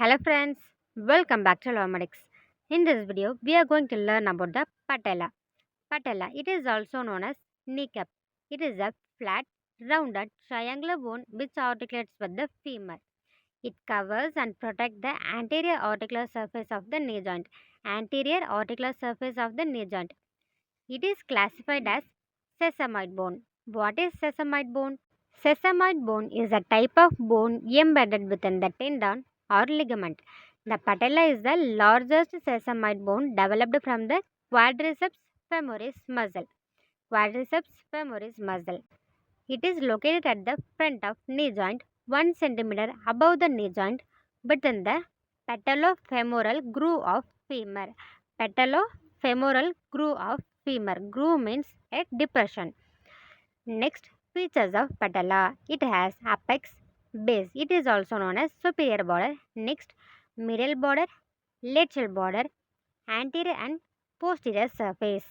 Hello friends, welcome back to Lomedics. In this video, we are going to learn about the patella. Patella, it is also known as kneecap. It is a flat, rounded, triangular bone which articulates with the femur. It covers and protects the anterior articular surface of the knee joint. Anterior articular surface of the knee joint. It is classified as sesamoid bone. What is sesamoid bone? Sesamoid bone is a type of bone embedded within the tendon or ligament. The patella is the largest sesamoid bone developed from the quadriceps femoris muscle. Quadriceps femoris muscle. It is located at the front of knee joint, 1 centimeter above the knee joint, within the patallo-femoral groove of femur. Patallo-femoral groove of femur. Groove means a depression. Next, features of patella. It has apex, base. It is also known as superior border. Next, medial border, lateral border, anterior and posterior surface.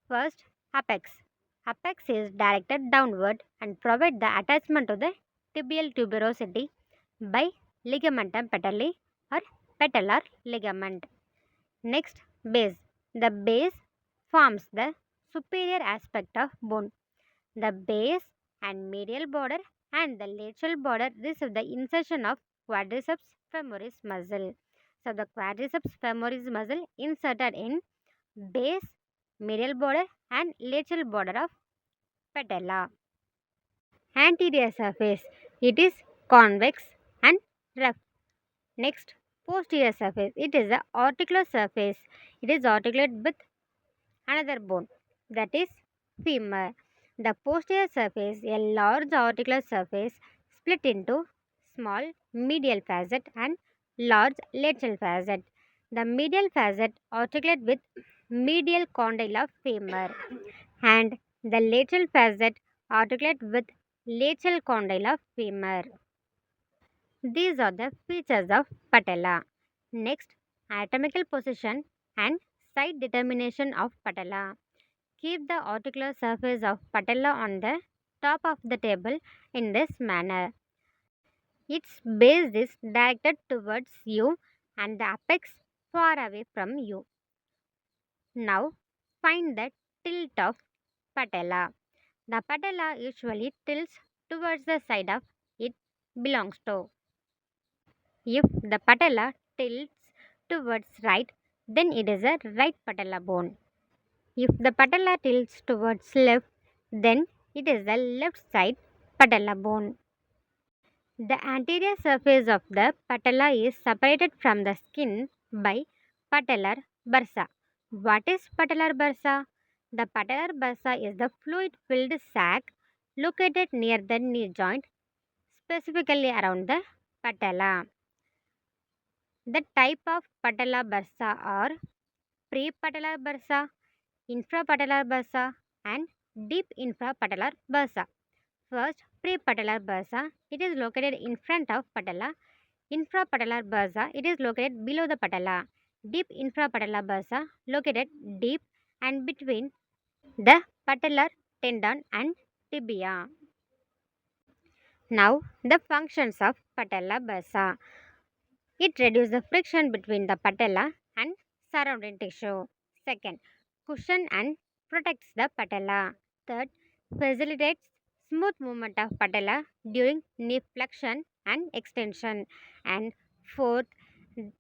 First, apex. Apex is directed downward and provide the attachment to the tibial tuberocity by ligamentum patellae or patellar ligament. Next, base. The base forms the superior aspect of bone. The base and medial border and the lateral border receive the insertion of quadriceps femoris muscle. So the quadriceps femoris muscle inserted in base, medial border and lateral border of patella. Anterior surface. It is convex and rough. Next, posterior surface. It is the articular surface. It is articulated with another bone, that is femur. The posterior surface, a large articular surface split into small medial facet and large lateral facet. The medial facet articulate with medial condyle of femur and the lateral facet articulate with lateral condyle of femur. These are the features of patella. Next, anatomical position and site determination of patella. Keep the articular surface of patella on the top of the table in this manner. Its base is directed towards you and the apex far away from you. Now find the tilt of patella. The patella usually tilts towards the side of it belongs to. If the patella tilts towards right, then it is a right patella bone. If the patella tilts towards left, then it is the left side patella bone. The anterior surface of the patella is separated from the skin by patellar bursa. What is patellar bursa? The patellar bursa is the fluid filled sac located near the knee joint, specifically around the patella. The type of patella bursa are prepatellar bursa, infrapatellar bursa and deep infrapatellar bursa. First, prepatellar bursa. It is located in front of patella. Infrapatellar bursa. It is located below the patella. Deep infrapatellar bursa located deep and between the patellar tendon and tibia. Now, the functions of patella bursa. It reduces the friction between the patella and surrounding tissue. Second, cushion and protects the patella. Third, facilitates smooth movement of patella during knee flexion and extension. And fourth,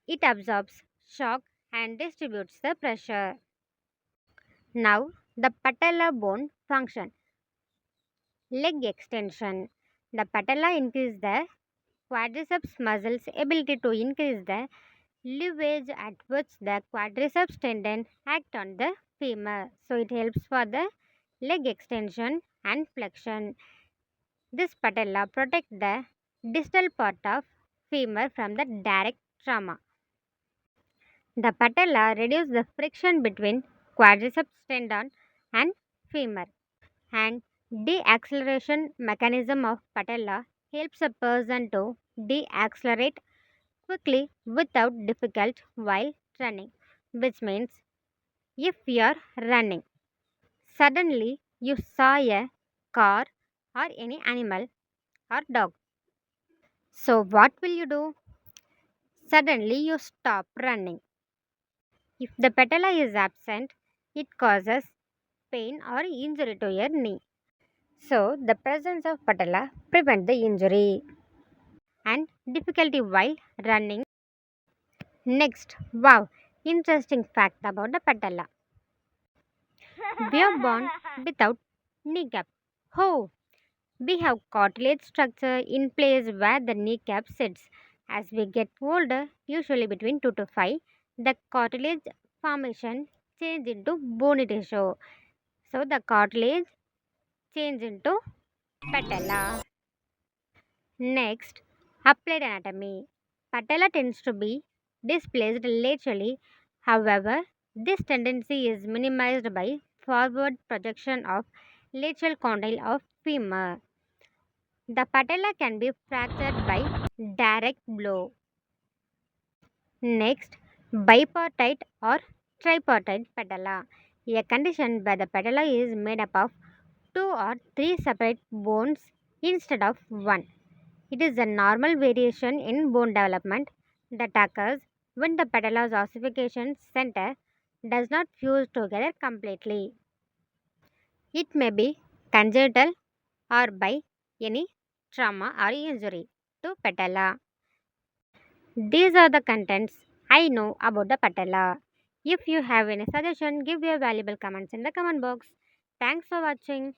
it absorbs shock and distributes the pressure. Now, the patella bone function. Leg extension. The patella increases the quadriceps muscle's ability to increase the leverage at which the quadriceps tendon act on the femur. So it helps for the leg extension and flexion. This patella protects the distal part of femur from the direct trauma. The patella reduces the friction between quadriceps tendon and femur, and deacceleration mechanism of patella helps a person to deaccelerate quickly without difficult while running, which means if you are running, suddenly you saw a car or any animal or dog. So what will you do? suddenly you stop running. If the patella is absent, it causes pain or injury to your knee. So, the presence of patella prevents the injury and difficulty while running. Next, wow, interesting fact about the patella. We are born without kneecap. Oh, we have cartilage structure in place where the kneecap sits. As we get older, usually between 2 to 5, the cartilage formation change into bony tissue. So the cartilage change into patella. Next, applied anatomy. Patella tends to be displaced laterally. However, this tendency is minimized by forward projection of lateral condyle of femur. The patella can be fractured by direct blow. Next, bipartite or tripartite patella, a condition where the patella is made up of two or three separate bones instead of one. It is a normal variation in bone development that occurs when the patella's ossification center does not fuse together completely. It may be congenital or by any trauma or injury to patella. These are the contents I know about the patella. If you have any suggestion, give your valuable comments in the comment box. Thanks for watching.